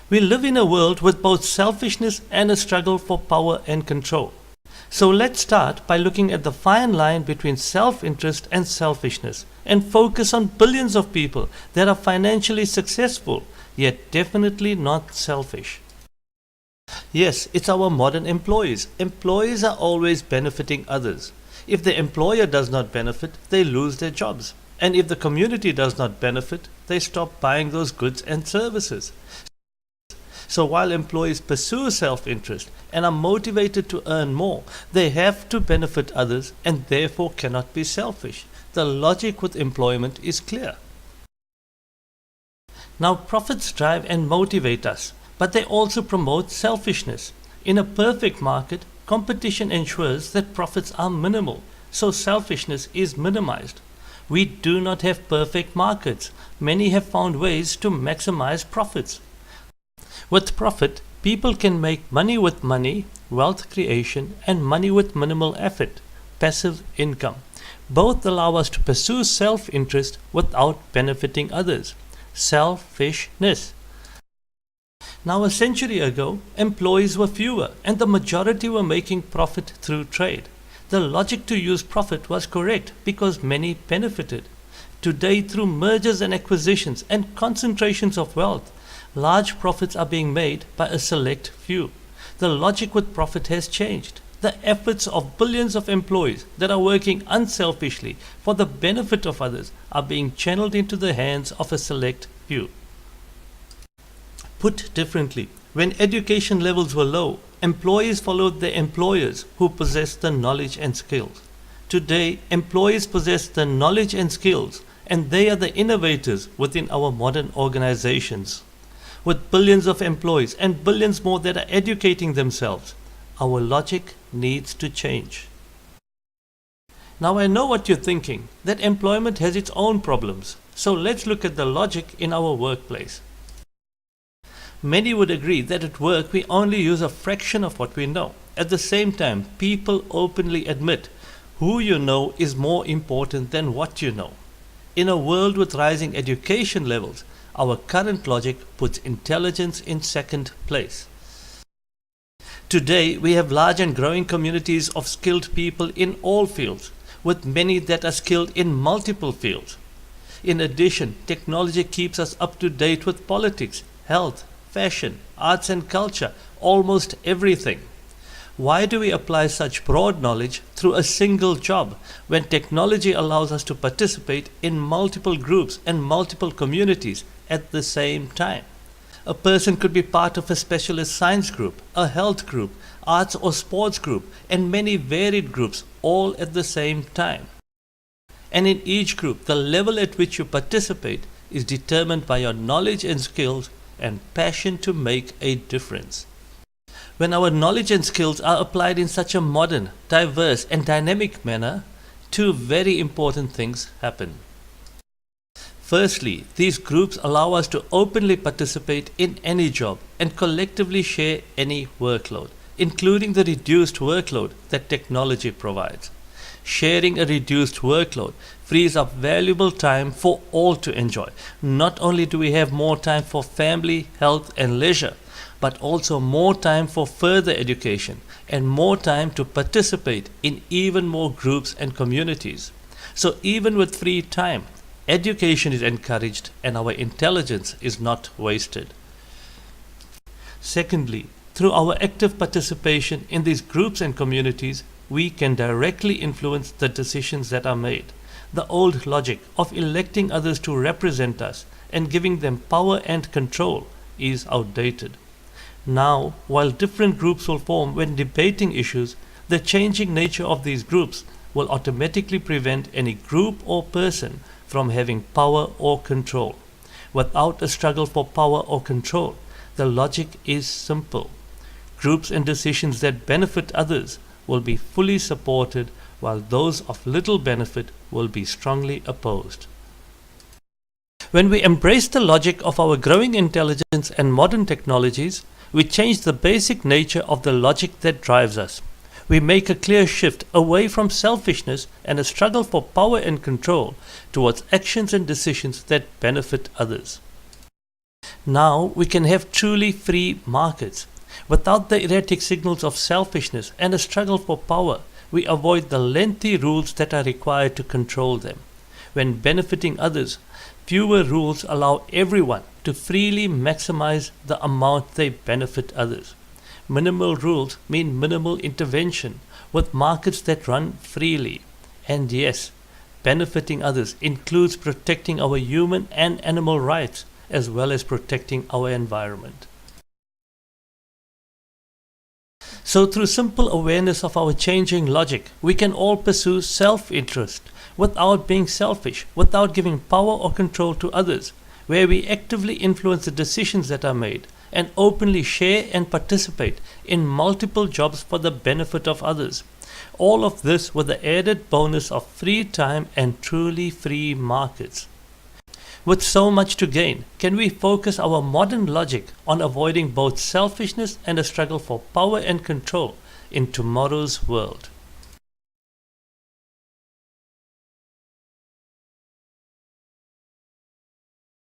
We live in a world with both selfishness and a struggle for power and control. So let's start by looking at the fine line between self-interest and selfishness and focus on billions of people that are financially successful, yet definitely not selfish. Yes, it's our modern employees. Employees are always benefiting others. If the employer does not benefit, they lose their jobs. And if the community does not benefit, they stop buying those goods and services. So while employees pursue self-interest and are motivated to earn more, they have to benefit others and therefore cannot be selfish. The logic with employment is clear. Now, profits drive and motivate us, but they also promote selfishness. In a perfect market, competition ensures that profits are minimal, so selfishness is minimized. We do not have perfect markets. Many have found ways to maximize profits. With profit, people can make money with money, wealth creation, and money with minimal effort, passive income. Both allow us to pursue self-interest without benefiting others. Selfishness. Now, a century ago, employees were fewer and the majority were making profit through trade. The logic to use profit was correct because many benefited. Today, through mergers and acquisitions and concentrations of wealth, large profits are being made by a select few. The logic with profit has changed. The efforts of billions of employees that are working unselfishly for the benefit of others are being channeled into the hands of a select few. Put differently, when education levels were low, employees followed their employers who possessed the knowledge and skills. Today, employees possess the knowledge and skills, and they are the innovators within our modern organizations. With billions of employees and billions more that are educating themselves, our logic needs to change. Now I know what you're thinking, that employment has its own problems. So let's look at the logic in our workplace. Many would agree that at work we only use a fraction of what we know. At the same time, people openly admit who you know is more important than what you know. In a world with rising education levels, our current logic puts intelligence in second place. Today, we have large and growing communities of skilled people in all fields, with many that are skilled in multiple fields. In addition, technology keeps us up to date with politics, health, fashion, arts and culture, almost everything. Why do we apply such broad knowledge through a single job when technology allows us to participate in multiple groups and multiple communities at the same time? A person could be part of a specialist science group, a health group, arts or sports group, and many varied groups all at the same time. And in each group, the level at which you participate is determined by your knowledge and skills and passion to make a difference. When our knowledge and skills are applied in such a modern, diverse, and dynamic manner, two very important things happen. Firstly, these groups allow us to openly participate in any job and collectively share any workload, including the reduced workload that technology provides. Sharing a reduced workload frees up valuable time for all to enjoy. Not only do we have more time for family, health, and leisure, but also more time for further education and more time to participate in even more groups and communities. So even with free time, education is encouraged and our intelligence is not wasted. Secondly, through our active participation in these groups and communities, we can directly influence the decisions that are made. The old logic of electing others to represent us and giving them power and control is outdated. Now, while different groups will form when debating issues, the changing nature of these groups will automatically prevent any group or person from having power or control. Without a struggle for power or control, the logic is simple. Groups and decisions that benefit others will be fully supported, while those of little benefit will be strongly opposed. When we embrace the logic of our growing intelligence and modern technologies, we change the basic nature of the logic that drives us. We make a clear shift away from selfishness and a struggle for power and control towards actions and decisions that benefit others. Now we can have truly free markets. Without the erratic signals of selfishness and a struggle for power, we avoid the lengthy rules that are required to control them. When benefiting others, fewer rules allow everyone to freely maximize the amount they benefit others. Minimal rules mean minimal intervention, with markets that run freely. And yes, benefiting others includes protecting our human and animal rights, as well as protecting our environment. So through simple awareness of our changing logic, we can all pursue self-interest without being selfish, without giving power or control to others, where we actively influence the decisions that are made and openly share and participate in multiple jobs for the benefit of others. All of this with the added bonus of free time and truly free markets. With so much to gain, can we focus our modern logic on avoiding both selfishness and a struggle for power and control in tomorrow's world?